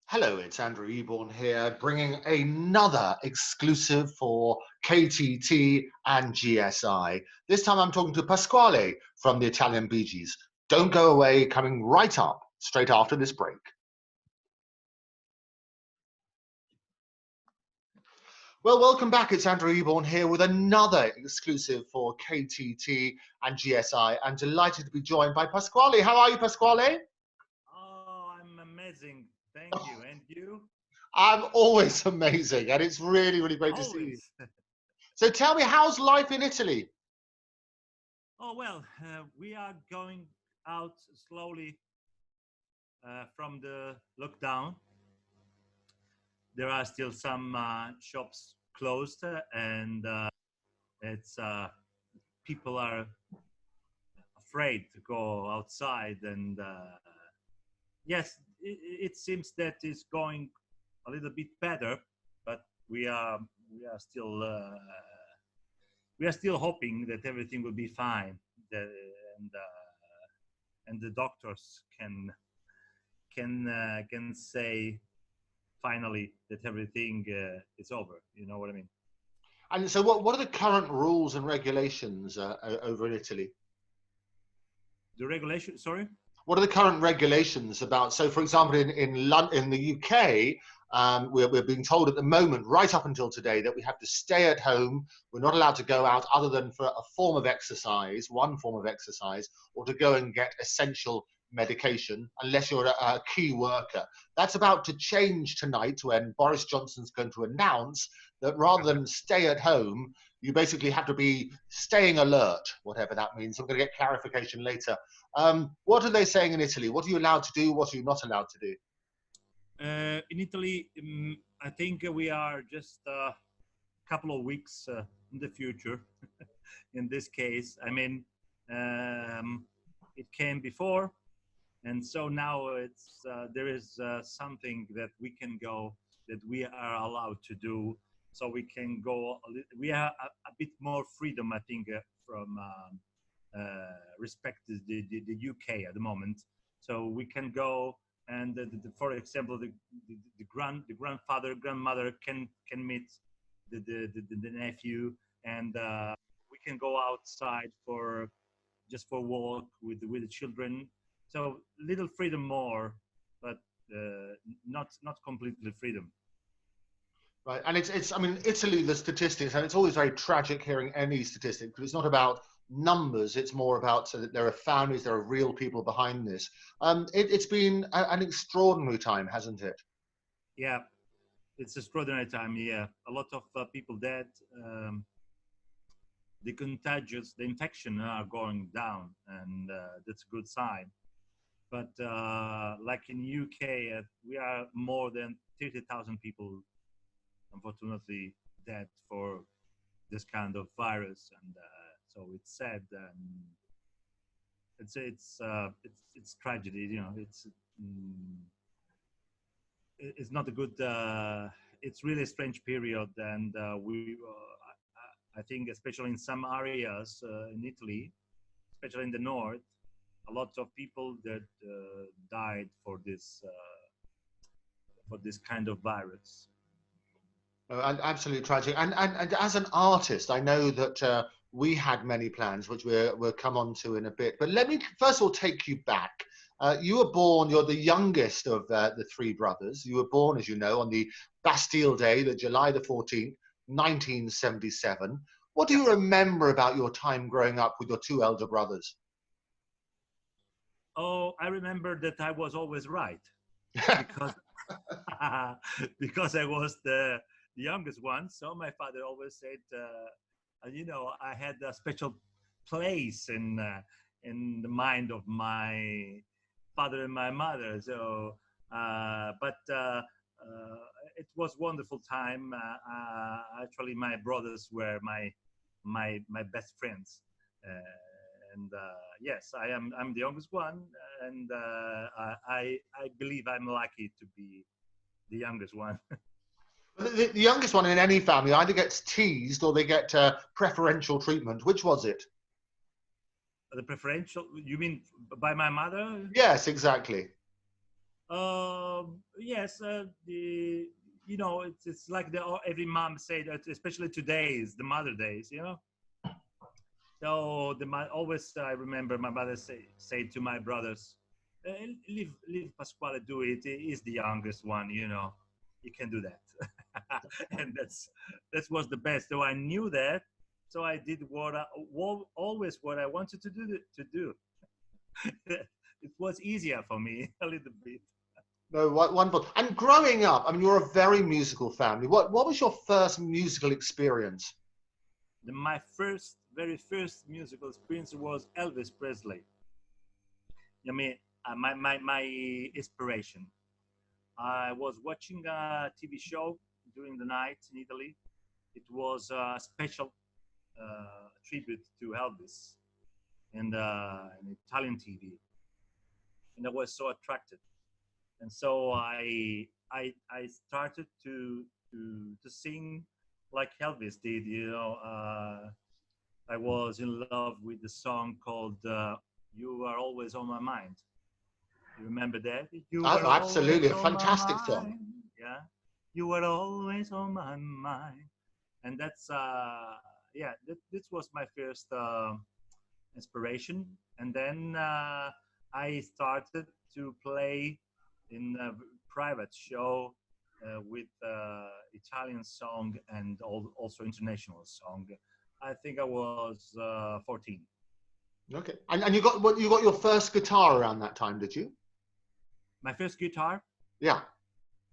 Hello, it's Andrew Eborn here, bringing another exclusive for KTT and GSI. This time I'm talking to Pasquale from the Italian Bee Gees. Don't go away, coming right up straight after this break. Well, welcome back. It's Andrew Eborn here with another exclusive for KTT and GSI. I'm delighted to be joined by Pasquale. How are you, Pasquale? Oh, I'm amazing. Thank you. And you? I'm always amazing, and it's really, really great to see you. Always. So tell me, how's life in Italy? Oh, well, we are going out slowly from the lockdown. There are still some shops closed, and it's people are afraid to go outside. And yes, it seems that it's going a little bit better, but we are still we are still hoping that everything will be fine, and and the doctors can say finally that everything is over. You know what I mean? And so what are the current rules and regulations over in Italy? The regulation. Sorry. What are the current regulations about? So, for example, in the UK, we're being told at the moment, right up until today, that we have to stay at home. We're not allowed to go out other than for a form of exercise, one form of exercise, or to go and get essential medication, unless you're a key worker. That's about to change tonight when Boris Johnson's going to announce that rather than stay at home, you basically have to be staying alert, whatever that means. I'm going to get clarification later. What are they saying in Italy? What are you allowed to do? What are you not allowed to do? In Italy, I think we are just a couple of weeks in the future. In this case, I mean, it came before, and so now it's there is something that we can go, that we are allowed to do, so we can go we have a bit more freedom, I think, from respect to the UK at the moment, so we can go, and for example, the grandfather grandmother can meet the nephew, and we can go outside for just for walk with the children. So little freedom more, but not completely freedom. Right, and it's I mean, Italy, the statistics, and it's always very tragic hearing any statistic because it's not about numbers, it's more about so that there are families, there are real people behind this. It's been an extraordinary time, hasn't it? Yeah, it's extraordinary time. Yeah, a lot of people dead. The infection are going down, and that's a good sign. But like in UK, we are more than 30,000 people, unfortunately, dead for this kind of virus, and so it's sad, and it's tragedy. You know, mm, it's not a good. It's really a strange period, and I think, especially in some areas in Italy, especially in the north, a lot of people that died for this kind of virus. And absolutely tragic. And as an artist, I know that we had many plans, which we'll come on to in a bit. But let me first of all take you back. You were born, you're the youngest of the three brothers. You were born, as you know, on the Bastille Day, the July the 14th, 1977. What do Yeah. you remember about your time growing up with your two elder brothers? Oh, I remember that I was always right, because because I was the youngest one. So my father always said, you know, I had a special place in the mind of my father and my mother. So, it was wonderful time. Actually, my brothers were my best friends. And yes, I'm the youngest one, and I believe I'm lucky to be the youngest one. The youngest one in any family either gets teased or they get preferential treatment. Which was it? The preferential, you mean by my mother? Yes, exactly. Yes, it's like every mom say that, especially today is the Mother Days, you know. So always I remember my mother say to my brothers, leave Pasquale do it. He is the youngest one, you know. He can do that, and that was the best. So I knew that, so I did always what I wanted to do. It was easier for me a little bit. No, wonderful. And growing up, I mean, you're a very musical family. What was your first musical experience? My very first musical experience was Elvis Presley. I mean, my inspiration. I was watching a TV show during the night in Italy. It was a special tribute to Elvis and an Italian TV, and I was so attracted. And so I started to sing like Elvis did. You know, I was in love with the song called "You Are Always on My Mind." You remember that? You were Oh, always absolutely. A on my fantastic song. mind. Yeah, you were always on my mind, and that's yeah. This was my first inspiration, and then I started to play in a private show with Italian song and also international song. I think I was 14. Okay. And you got your first guitar around that time, did you? My first guitar Yeah.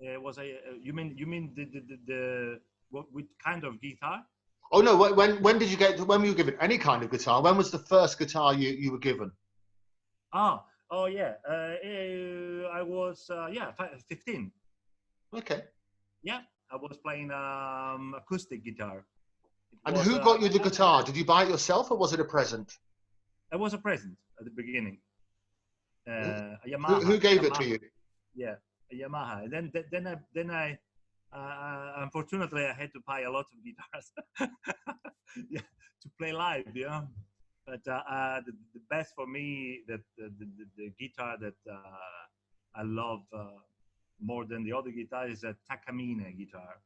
was a. You mean the what which kind of guitar? Oh no, when did you when were you given any kind of guitar? When was the first guitar you were given? Oh yeah. I was 15. Okay. Yeah, I was playing acoustic guitar. It And was who got you the guitar? Did you buy it yourself or was it a present? it was a present at the beginning. A Who gave it to Yamaha. you? Yeah, a Yamaha. And then I unfortunately I had to buy a lot of guitars yeah, to play live. Yeah, but the best for me that the guitar that I love more than the other guitar is a Takamine guitar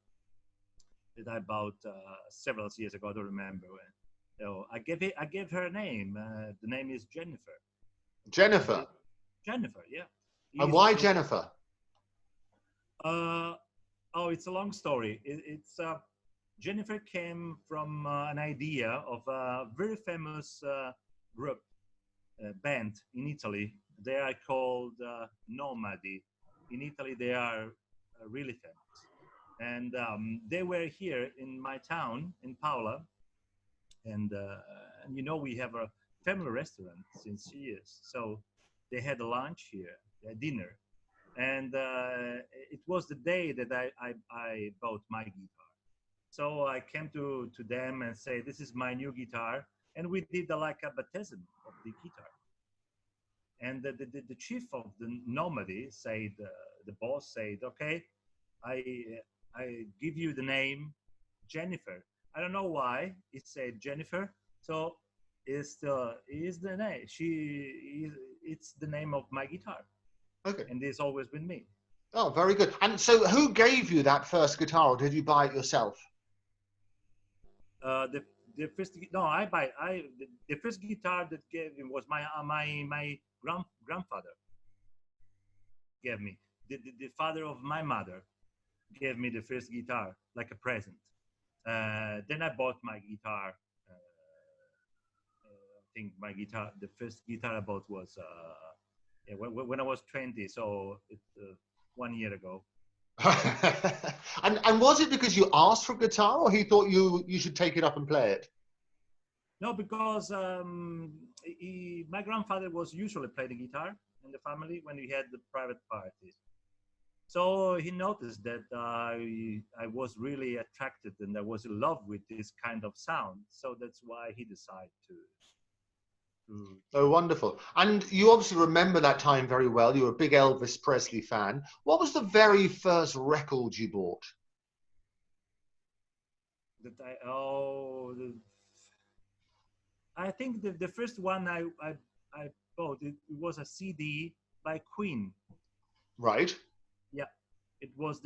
that I bought several years ago. I don't remember when. So I gave her a name. The name is Jennifer. Jennifer. Jennifer, yeah. And Is why Jennifer? uh, oh, it's a long story. It's Jennifer came from an idea of a very famous group band in Italy. They are called Nomadi. In Italy, they are really famous, and they were here in my town in Paola, and you know we have a family restaurant since years, so they had a lunch here, a dinner, and it was the day that I bought my guitar. So I came to them and say, "This is my new guitar," and we did like a baptism of the guitar. And the chief of the Nomady said, the boss said, "Okay, I I give you the name Jennifer." I don't know why it said Jennifer. So is the name. It's the name of my guitar, Okay. and it's always been me. Oh, very good. And so who gave you that first guitar or did you buy it yourself? The first no, I buy I the first guitar that gave him was my grandfather gave me. The father of my mother gave me the first guitar like a present. Then I bought my guitar. I think my guitar, the first guitar I bought was yeah, when I was 20, so it's 1 year ago. And was it because you asked for a guitar or he thought you should take it up and play it? No, because my grandfather was usually playing the guitar in the family when we had the private parties. So he noticed that I was really attracted and I was in love with this kind of sound. So that's why he decided Oh, wonderful. And you obviously remember that time very well. You were a big Elvis Presley fan. What was the very first record you bought? that I think the first one I bought it was a CD by Queen. Right. Yeah, it was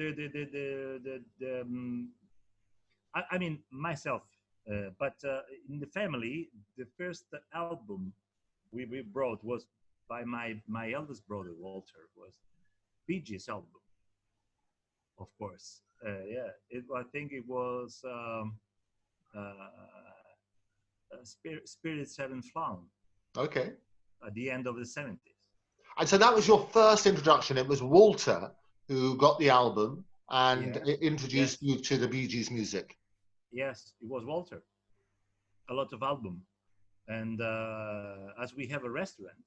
I mean myself, but in the family, the first album we brought was by my eldest brother Walter, was Bee Gees album, of course. Yeah, I think it was Spirits Haven't Flown Okay. at the end of the 70s. And so that was your first introduction. It was Walter who got the album and Yes, introduced yes, you to the Bee Gees music. yes. It was Walter. A lot of album, and as we have a restaurant,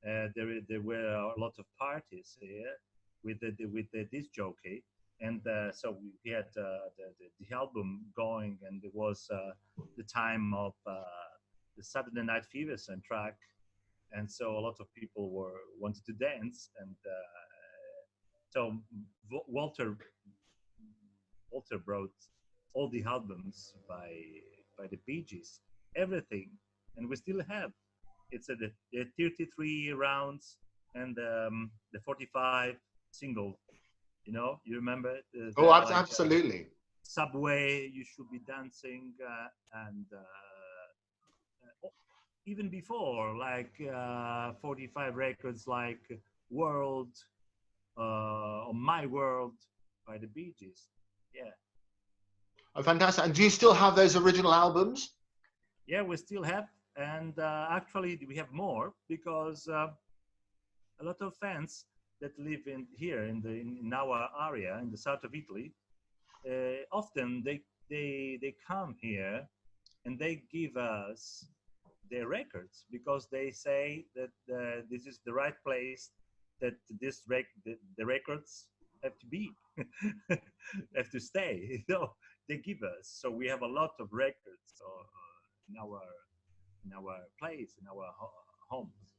there were a lot of parties here with the disc jockey, and so we had the album going, and it was the time of the Saturday Night Fever soundtrack, and so a lot of people wanted to dance, and so Walter brought all the albums by the Bee Gees, everything, and we still have. It's the 33 rounds and the 45 single. You know, you remember Oh, like absolutely. Subway, You Should Be Dancing, and even before, like 45 records like World or My World by the Bee Gees. Yeah. Oh, fantastic. And do you still have those original albums? Yeah, we still have, and actually we have more because a lot of fans that live in our area in the south of Italy, often they come here and they give us their records because they say that this is the right place that the records have to be have to stay. You know, they give us, so we have a lot of records in our place, in our homes.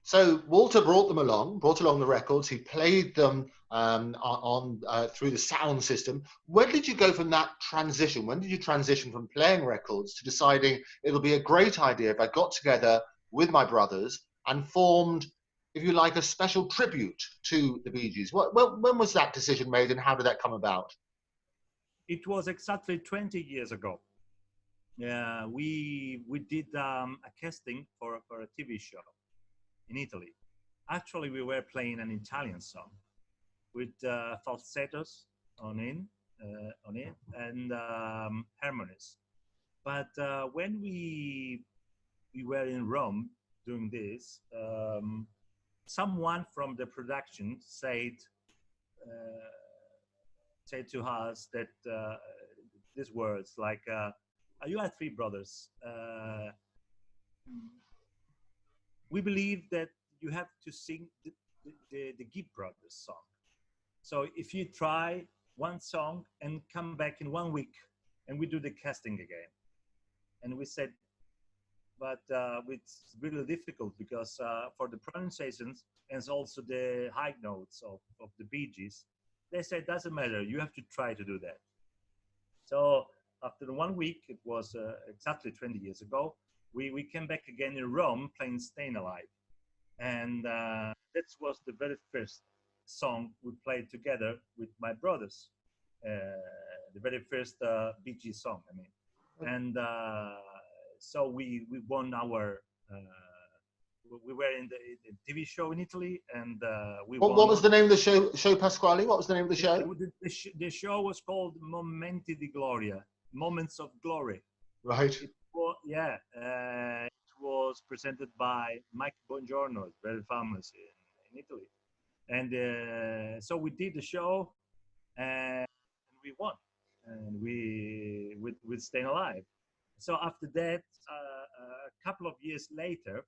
So Walter brought along the records. He played them on through the sound system. When did you go from that transition? When did you transition from playing records to deciding it'll be a great idea if I got together with my brothers and formed, if you like, a special tribute to the Bee Gees? When was that decision made, and how did that come about? It was exactly 20 years ago. We did a casting for a TV show in Italy. Actually, we were playing an Italian song with falsettos on it and harmonies. But when we were in Rome doing this, someone from the production said to us that these words like, "You are three brothers. We believe that you have to sing the Gibb Brothers song. So if you try one song and come back in 1 week, and we do the casting again." And we said, but it's really difficult because for the pronunciations and also the high notes of the Bee Gees, they said, doesn't matter, you have to try to do that. So after 1 week, it was exactly 20 years ago, we came back again in Rome playing Stayin' Alive. And that was the very first song we played together with my brothers. The very first Bee Gees song, I mean. And so we won our, we were in the TV show in Italy, and we won. What was the name of the show, Pasquale? What was the name of the show? The show was called Momenti di Gloria, Moments of Glory. Right. It was presented by Mike Bongiorno, very famous in Italy. And so we did the show, and we won, and we with Staying Alive. So after that, a couple of years later,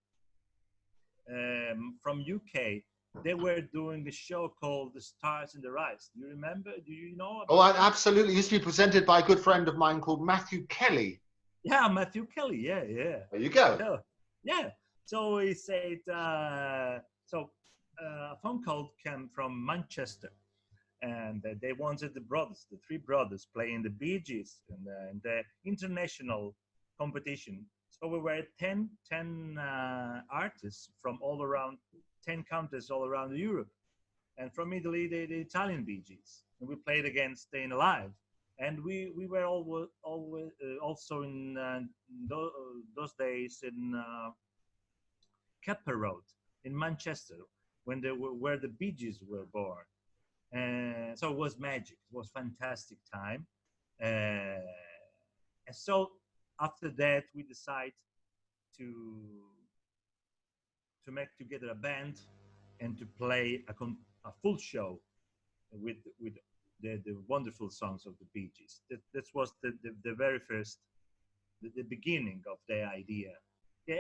from UK, they were doing a show called The Stars in the Rise. Do you remember? Do you know about Absolutely. It used to be presented by a good friend of mine called Matthew Kelly. Yeah, Matthew Kelly. Yeah, yeah. There you go. Yeah. So he said, a phone call came from Manchester, and they wanted the three brothers, playing the Bee Gees in the international competition. So we were 10 artists from all around 10 countries all around Europe. and from Italy, the Italian Bee Gees. And we played against Staying Alive. And we were always also in those days in Keppel Road in Manchester, when they were where the Bee Gees were born. And so it was magic. It was fantastic time. And so after that, we decided to make together a band and to play a full show with the wonderful songs of the Bee Gees. That was the very first, the beginning of the idea. Yeah,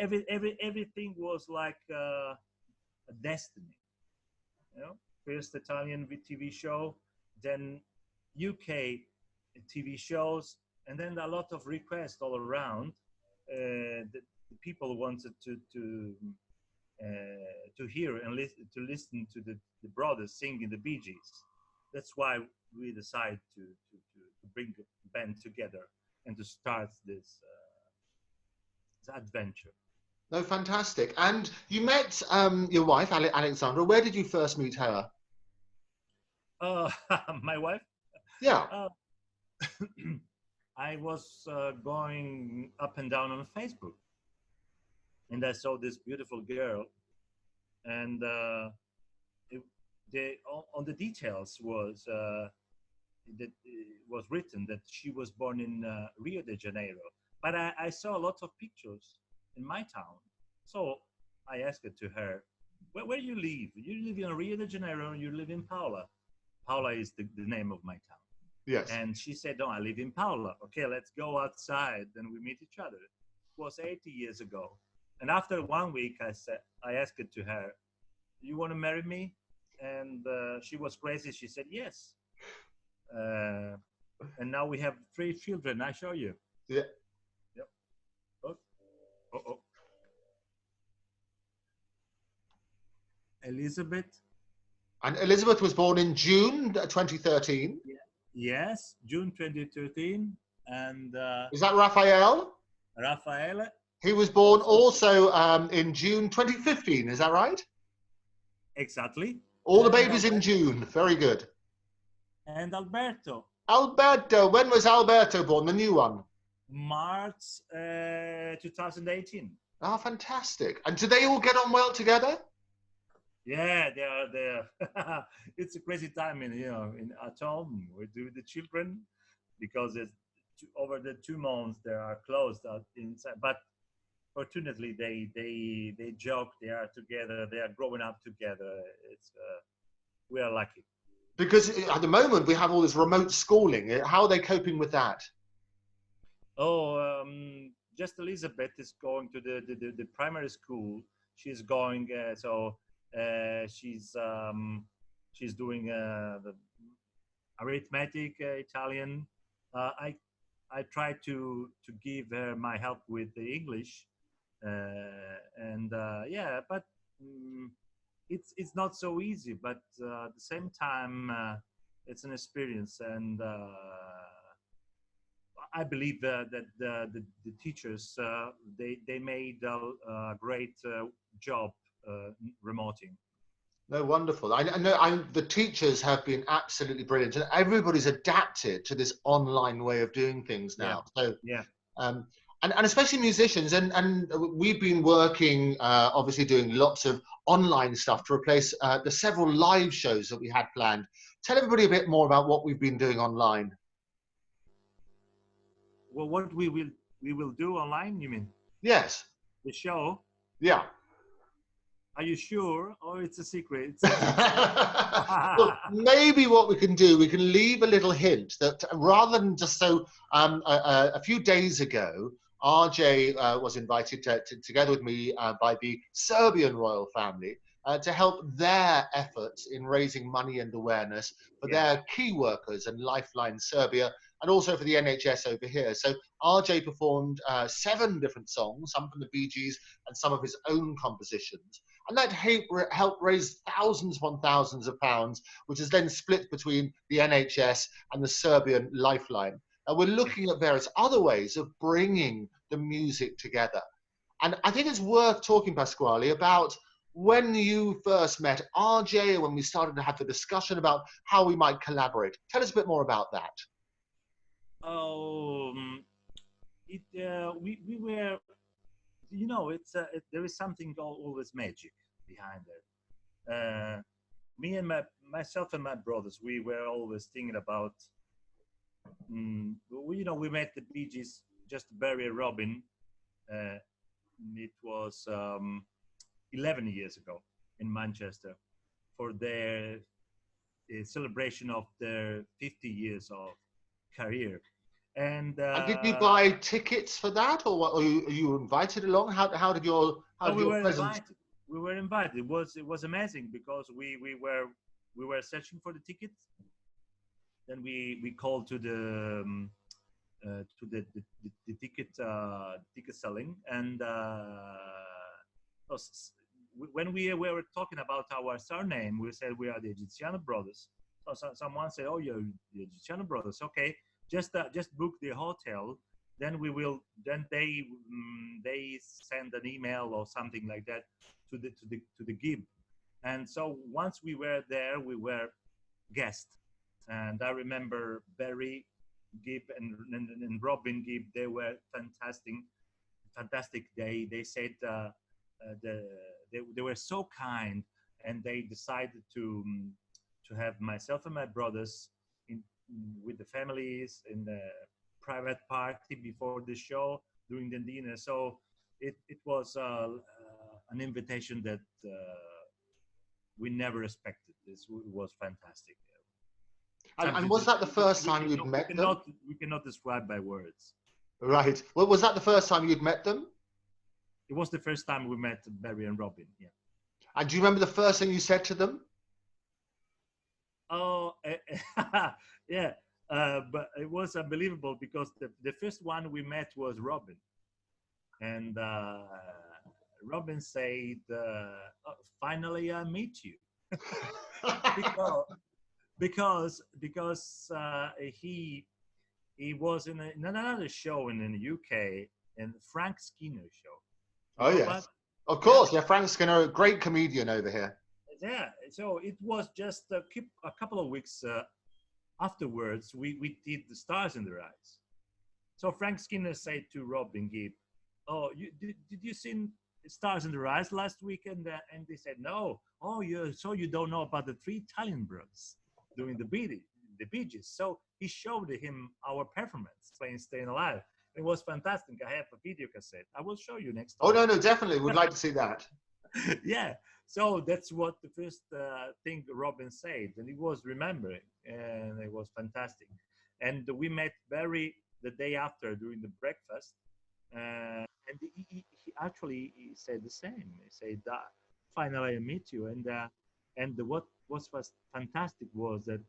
everything was like a destiny. You know, first Italian TV show, then UK TV shows, and then a lot of requests all around. The people wanted to hear and listen to the brothers singing the Bee Gees. That's why we decided to bring the band together and to start this adventure. No, fantastic. And you met your wife, Alexandra. Where did you first meet her? My wife? Yeah. I was going up and down on Facebook, and I saw this beautiful girl, and on the details was that it was written that she was born in Rio de Janeiro. But I saw a lot of pictures in my town, so I asked it to her, where you live? You live in Rio de Janeiro, or you live in Paula? Paula is the name of my town. Yes. And she said, no, I live in Paula. Okay, let's go outside. Then we meet each other. It was 80 years ago. And after 1 week, I asked it to her, you want to marry me? And she was crazy. She said, yes. And now we have 3 children. I show you. Yeah. Yep. Oh. Elizabeth. And Elizabeth was born in June 2013. Yeah. Yes, June 2013. And is that Raphael? Raphael. He was born also in June 2015. Is that right? Exactly. All the babies in June. Very good. And Alberto. Alberto. When was Alberto born? The new one? March 2018. Ah, fantastic. And do they all get on well together? Yeah, they are. It's a crazy time at home with the children, because it's over the 2 months they are closed inside. But fortunately, they joke. They are together. They are growing up together. We are lucky. Because at the moment we have all this remote schooling. How are they coping with that? Oh, just Elizabeth is going to the primary school. She's going she's doing the arithmetic, Italian. I try to give her my help with the English, yeah, but it's not so easy. But at the same time, it's an experience, and I believe that the teachers they made a great job remoting. No, wonderful. I know the teachers have been absolutely brilliant, and everybody's adapted to this online way of doing things now. Yeah. So yeah. And especially musicians, and we've been working, obviously doing lots of online stuff to replace the several live shows that we had planned. Tell everybody a bit more about what we've been doing online. Well, what we will do online, you mean? Yes. The show? Yeah. Are you sure, or it's a secret? Well, maybe what we can do, we can leave a little hint that rather than just so, a few days ago, RJ was invited together with me by the Serbian royal family to help their efforts in raising money and awareness for their key workers and Lifeline Serbia, and also for the NHS over here. So RJ performed 7 different songs, some from the Bee Gees and some of his own compositions. And that helped raise thousands upon thousands of pounds, which is then split between the NHS and the Serbian Lifeline. And we're looking at various other ways of bringing the music together. And I think it's worth talking, Pasquale, about when you first met RJ, when we started to have the discussion about how we might collaborate. Tell us a bit more about that. We were, there is something always magic behind it. Me and myself and my brothers, we were always thinking about, we met the Bee Gees, just Barry and Robin. It was 11 years ago in Manchester for their celebration of their 50 years of career. And did you buy tickets for that, or what? Or you invited along? How did your we were presence? invited. We were invited. It was amazing because we were searching for the tickets. Then we called to the ticket selling, and when we were talking about our surname, we said we are the Egiziano brothers. So someone said, "Oh, you're the Egiziano brothers. Okay, just book the hotel. Then we will. Then they send an email or something like that to the Gibb. And so once we were there, we were guests. And I remember Barry Gibb and Robin Gibb. They were fantastic. They said they were so kind, and they decided to have myself and my brothers with the families in the private party before the show during the dinner. So it was an invitation that we never expected. This was fantastic. And was that the first time you'd met them? We cannot describe by words. Right. Well, was that the first time you'd met them? It was the first time we met Barry and Robin. Yeah. And do you remember the first thing you said to them? Oh, yeah. But it was unbelievable because the first one we met was Robin, and Robin said, oh, "Finally, I meet you," because he was in another show in the UK, in Frank Skinner show. Oh yes, of course. Yeah, Frank Skinner, a great comedian over here. Yeah, so it was just a couple of weeks afterwards, we did The Stars in Their Eyes. So Frank Skinner said to Robin Gibb, "Oh, did you see Stars in Their Eyes last weekend?" And they said, "No." "Oh, you don't know about the three Italian brothers doing the Bee Gees." So he showed him our performance playing "Staying Alive." It was fantastic. I have a video cassette. I will show you next time. Oh no, definitely. Would like to see that. Yeah. So that's what the first thing Robin said, and he was remembering, and it was fantastic. And we met Barry the day after during the breakfast, and he actually said the same. He said, "Finally, I meet you." And what was fantastic was that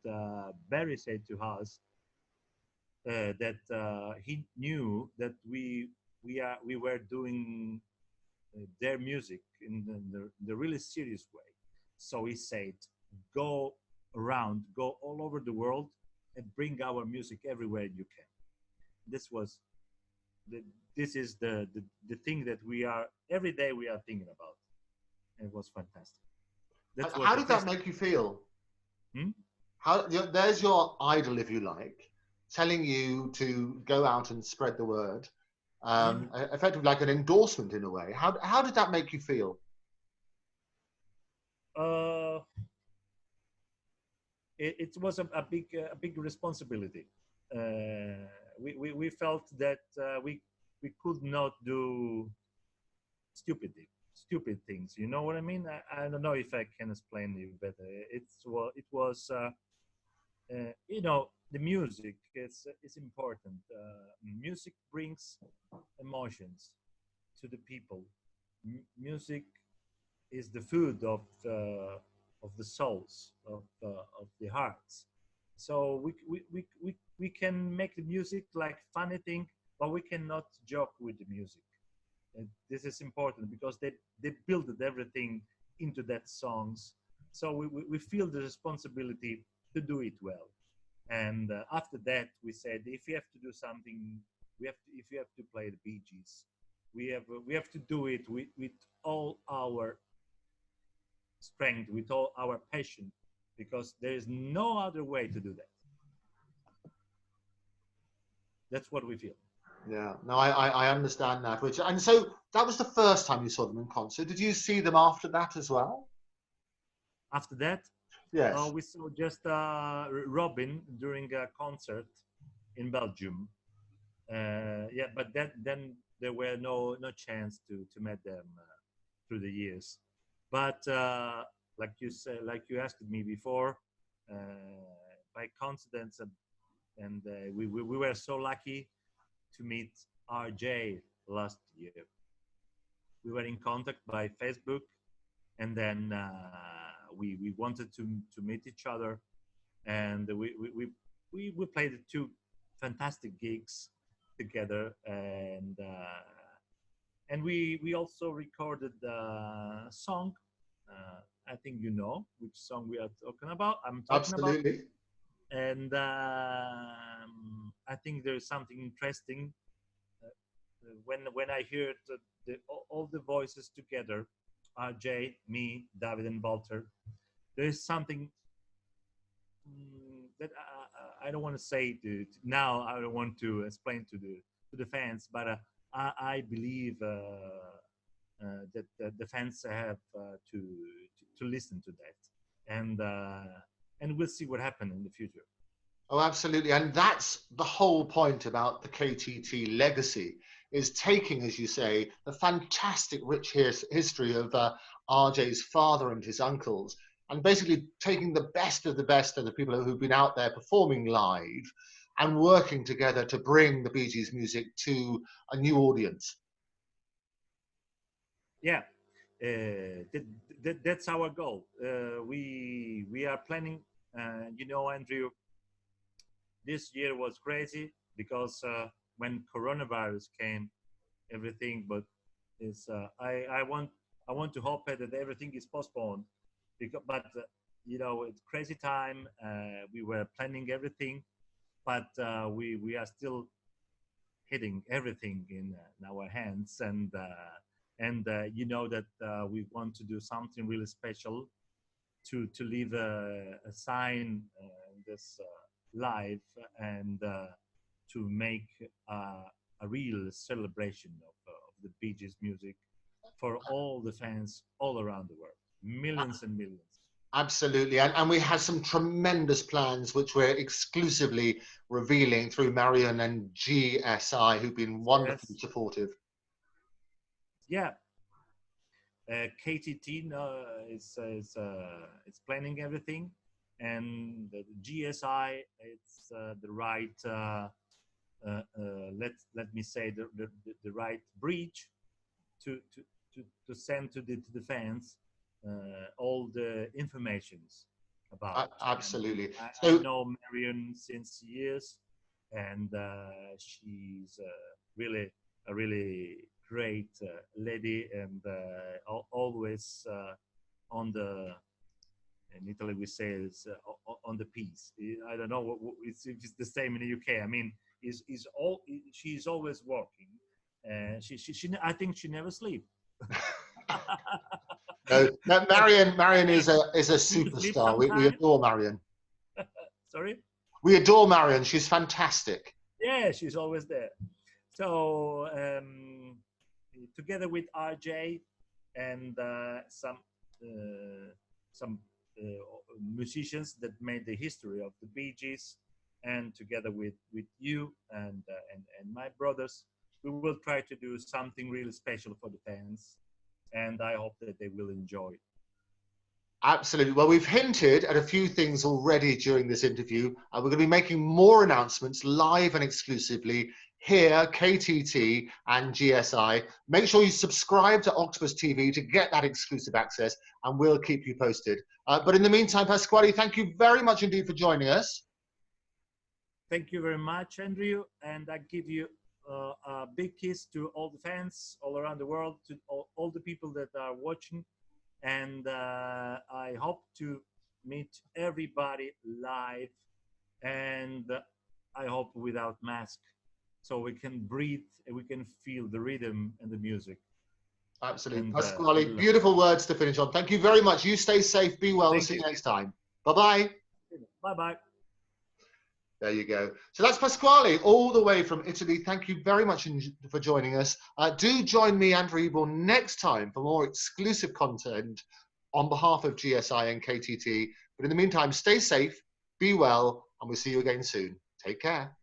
Barry said to us that he knew that we were doing their music in the really serious way. So he said, go all over the world and bring our music everywhere you can. This is the thing that we are, every day we are thinking about. And it was fantastic. How did that make you feel? There's your idol, if you like, telling you to go out and spread the word. Effectively like an endorsement in a way. How did that make you feel? It was a big responsibility. We felt that we could not do stupid things. You know what I mean? I don't know if I can explain it better. It was the music is important. Music brings emotions to the people. Music is the food of the souls, of the hearts. So we can make the music like funny thing, but we cannot joke with the music. And this is important because they built everything into that songs. So we feel the responsibility to do it well. And after that, we said, if we have to do something, if we have to play the Bee Gees, we have to do it with all our strength, with all our passion, because there is no other way to do that. That's what we feel. Yeah, no, I understand that. And so that was the first time you saw them in concert. Did you see them after that as well? After that, Yes. we saw just Robin during a concert in Belgium. Yeah, but then there were no chance to meet them through the years. But like you said, like you asked me before, by coincidence, and we were so lucky to meet RJ last year. We were in contact by Facebook, and then we wanted to meet each other, and we played two fantastic gigs together, and we also recorded a song. I think you know which song we are talking about. I'm talking about, Absolutely. and I think there's something interesting when I heard all the voices together, RJ, me, David, and Walter. There is something that I don't want to say now. I don't want to explain to the fans, but I believe that the fans have to listen to that, and we'll see what happens in the future. Oh, absolutely. And that's the whole point about the KTT legacy, is taking, as you say, the fantastic rich history of RJ's father and his uncles, and basically taking the best of the people who've been out there performing live and working together to bring the Bee Gees music to a new audience. Yeah, that's our goal. We are planning, Andrew, this year was crazy because when coronavirus came, everything. But is I want to hope that everything is postponed, but it's crazy time. We were planning everything, but we are still hitting everything in our hands, and that we want to do something really special to leave a sign in this life, and to make a real celebration of the Bee Gees music for all the fans all around the world, millions and millions. Absolutely. And we have some tremendous plans which we're exclusively revealing through Marion and GSI, who've been wonderfully Yes. supportive. Yeah. KTT is planning everything, and the GSI, it's the right let me say the right bridge to send to the fans all the informations about. Absolutely. I know Marion since years, and she's really a really great lady, and always on the, in Italy we say it's on the piece. I don't know if it's the same in the UK. I mean, she's always working. She I think she never sleeps. No, Marion is a superstar. We adore Marion. Sorry? We adore Marion. She's fantastic. Yeah, she's always there. So together with RJ and some musicians that made the history of the Bee Gees, and together with you and my brothers, we will try to do something really special for the fans, and I hope that they will enjoy it. Absolutely. Well, we've hinted at a few things already during this interview. We're going to be making more announcements live and exclusively here, KTT and GSI. Make sure you subscribe to Octopus TV to get that exclusive access, and we'll keep you posted. But in the meantime, Pasquale, thank you very much indeed for joining us. Thank you very much, Andrew. And I give you a big kiss to all the fans all around the world, to all the people that are watching. And I hope to meet everybody live, and I hope without mask, so we can breathe and we can feel the rhythm and the music. Absolutely. And Pasquale, we'll, beautiful words to finish on. Thank you very much. You stay safe, be well, and thank see you you. next time. Bye-bye. Bye-bye. There you go. So that's Pasquale, all the way from Italy. Thank you very much for joining us. Do join me, Andrew Eborn, next time for more exclusive content on behalf of GSI and KTT. But in the meantime, stay safe, be well, and we'll see you again soon. Take care.